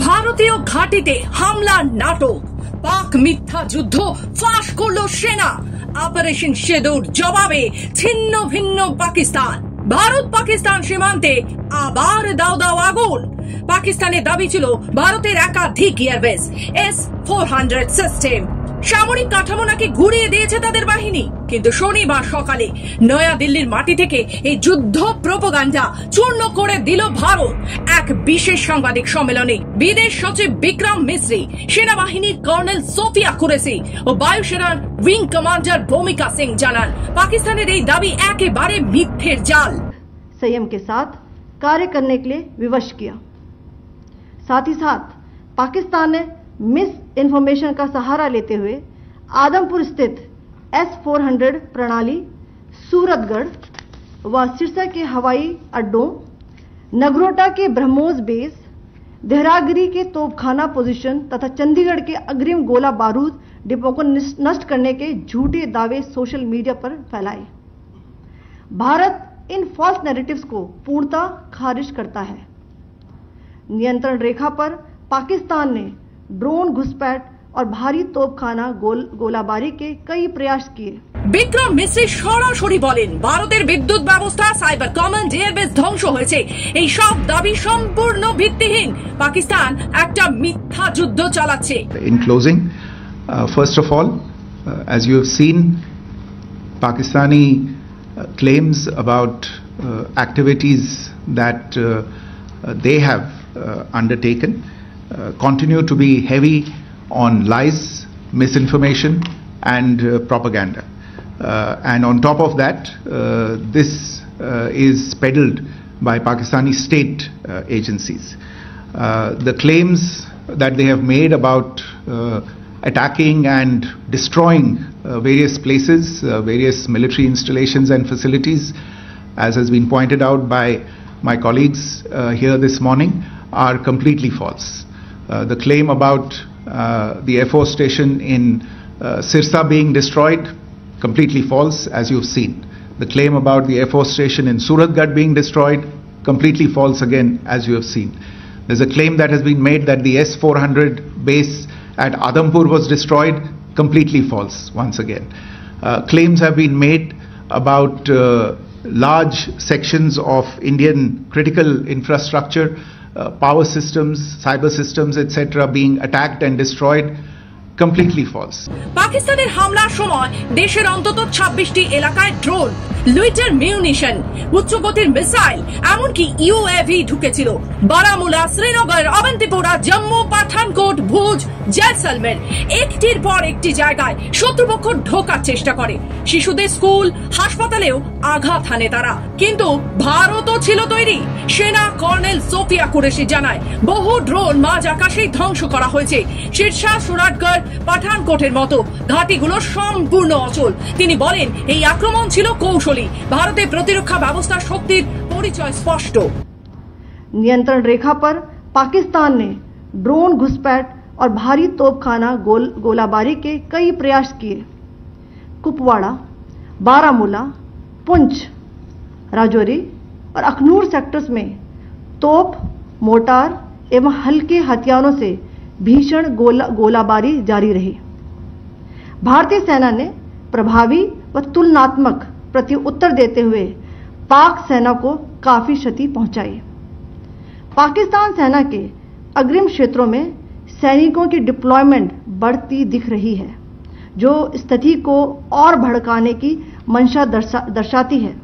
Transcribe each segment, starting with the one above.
ভারতীয় ঘাঁটিতে হামলার নাটক, পাক মিথ্যা যুদ্ধ ফাঁস করলো সেনা। অপারেশন সিঁদুর জবাবে ছিন্ন ভিন্ন পাকিস্তান। ভারত পাকিস্তান সীমান্তে আবার দাও দাও আগুন। পাকিস্তানের দাবি ছিল ভারতের একাধিক এয়ারবেস S-400 সিস্টেম সামরিক কাঠামো নাকি ঘুরিয়ে দিয়েছে তাদের বাহিনী। কিন্তু শনিবার সকালে নয়াদিল্লির মাটি থেকে এই যুদ্ধ প্রোপাগান্ডা চূর্ণ করে দিল ভারত। এক বিশেষ সাংবাদিক সম্মেলনে বিদেশ সচিব বিক্রম মিশ্রি, সেনাবাহিনীর কর্নেল সোফিয়া কুরেশি ও বায়ুসেনার উইং কমান্ডার ভূমিকা সিং জানান, পাকিস্তানের এই দাবি একেবারে মিথ্যের জাল। संयम के साथ कार्य करने के लिए विवश किया। साथ ही साथ पाकिस्तान ने मिस इन्फॉर्मेशन का सहारा लेते हुए आदमपुर स्थित S-400 प्रणाली, सूरतगढ़ व सिरसा के हवाई अड्डों, नगरोटा के ब्रह्मोस बेस, देहरागिरी के तोपखाना पोजीशन तथा चंडीगढ़ के अग्रिम गोला बारूद डिपो को नष्ट करने के झूठे दावे सोशल मीडिया पर फैलाए। भारत इन फॉल्स नैरेटिव्स को पूर्णतः खारिज करता है। नियंत्रण रेखा पर पाकिस्तान ने ड्रोन घुसपैठ और भारी तोपखाना गोलाबारी के कई प्रयास किए। বিক্রম মিশ্রি সরাসরি বলেন, ভারতের বিদ্যুৎ ব্যবস্থা, সাইবার কমান্ড, এয়ারবেস ধ্বংস হয়েছে। এই সব দাবি সম্পূর্ণ ভিত্তিহীন। পাকিস্তান একটা মিথ্যা যুদ্ধ চালাচ্ছে। In closing, first of all, as you have seen, Pakistani claims about activities that they have undertaken continue to be heavy on lies, misinformation and propaganda. And on top of that, this is peddled by Pakistani state agencies. The claims that they have made about attacking and destroying various places, various military installations and facilities, as has been pointed out by my colleagues here this morning, are completely false. The claim about the Air Force station in Sirsa being destroyed, completely false, as you've seen. The claim about the Air Force station in Suratgarh being destroyed, completely false again, as you have seen. There's a claim that has been made that the S-400 base at Adampur was destroyed, completely false once again. Claims have been made about large sections of Indian critical infrastructure, power systems, cyber systems, etc. being attacked and destroyed, completely false. পাকিস্তানের হামলার সময় দেশের অন্তত 26টি এলাকায় drone, লুইটার munition, উচ্চগতির missile, এমনকি UAV ঢুকেছিল। বারামুলা, শ্রীনগর, অবন্তিপোরা, জম্মু, পাঠানকোট, ভুজ, জয়সলমের একটির পর একটি জায়গায় শত্রুপক্ষ ঢোকার চেষ্টা করে। শিশুদের স্কুল, হাসপাতালেও আঘাত হানে তারা। কিন্তু ভারতও ছিল তৈরি। সেনা কর্নেল সোফিয়া কুরেশি জানায়, বহু ড্রোন মাঝ আকাশেই ধ্বংস করা হয়েছে। শিরসা, সুরাটগড়, পাঠানকোটের মতো ঘাঁটিগুলো সম্পূর্ণ অচল। তিনি বলেন, এই আক্রমণ ছিল কৌশলী। ভারতের প্রতিরক্ষা ব্যবস্থার শক্তির পরিচয় স্পষ্ট। नियंत्रण रेखा पर पाकिस्तान ने ड्रोन घुसपैठ और भारी तोपखाना गोलाबारी के कई प्रयास किए। कुपवाड़ा, बारामूला, पुंछ, राजौरी और अखनूर सेक्टर्स में तोप, मोर्टार एवं हल्के हथियारों से भीषण गोलाबारी जारी रही। भारतीय सेना ने प्रभावी व तुलनात्मक प्रत्युत्तर देते हुए पाक सेना को काफी क्षति पहुंचाई। पाकिस्तान सेना के अग्रिम क्षेत्रों में सैनिकों की डिप्लॉयमेंट बढ़ती दिख रही है, जो स्थिति को और भड़काने की मंशा दर्शाती है।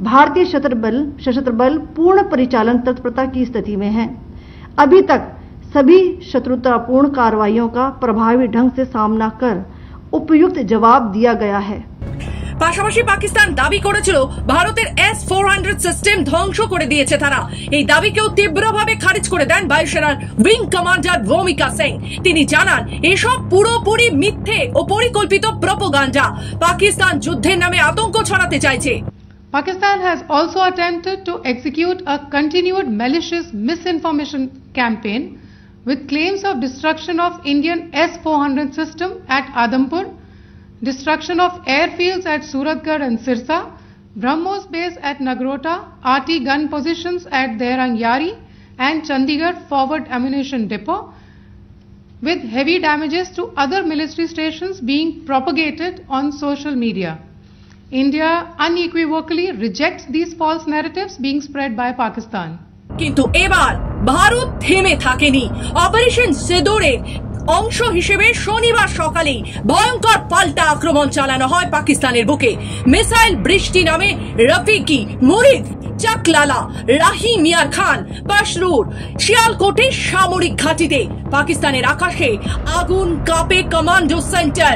भारतीय सशस्त्र बल पूर्ण परिचालन तत्परता की स्थिति में है। अभी तक सभी शत्रुतापूर्ण कार्रवाइयों का प्रभावी ढंग से सामना कर उपयुक्त जवाब दिया गया है। পাশাপাশি পাকিস্তান দাবি করেছিল ভারতের S-400 সিস্টেম ধ্বংস করে দিয়েছে তারা। এই দাবিকেও তীব্রভাবে খারিজ করে দেন বায়ুসেনার উইং কমান্ডার ভূমিকা সিং। তিনি জানান, এসব পুরোপুরি মিথ্যে ও পরিকল্পিত প্রোপাগান্ডা। পাকিস্তান যুদ্ধের নামে আতঙ্ক ছড়াতে চাইছে। Pakistan has also attempted to execute a continued malicious misinformation campaign with claims of destruction of Indian S-400 system at Adampur, destruction of airfields at Suratgarh and Sirsa, BrahMos base at Nagrota, RT gun positions at Dehrang Yari, and Chandigarh Forward Ammunition Depot, with heavy damages to other military stations being propagated on social media. India unequivocally rejects these false narratives being spread by Pakistan. কিন্তু এবার ভারত থেমে থাকেনি। Operation সিঁদুরের অংশ হিসেবে শনিবার সকালে ভয়ঙ্কর পাল্টা আক্রমণ চালানো হয় পাকিস্তানের বুকে। মিসাইল বৃষ্টি নামে রফিকি, মুরিদ, চাকলালা, রাহি মিয়ার খান, পাশরুর, শিয়ালকোটে সামরিক ঘাঁটিতে পাকিস্তানের আকাশে আগুন কাঁপে কমান্ডো সেন্টার।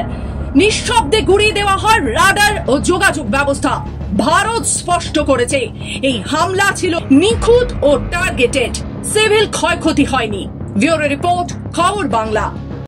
নিঃশব্দে গুড়িয়ে দেওয়া হয় রাডার ও যোগাযোগ ব্যবস্থা। ভারত স্পষ্ট করেছে এই হামলা ছিল নিখুঁত ও টার্গেটেড, সিভিল ক্ষয়ক্ষতি হয়নি। ব্যুরো রিপোর্ট, খবর বাংলা।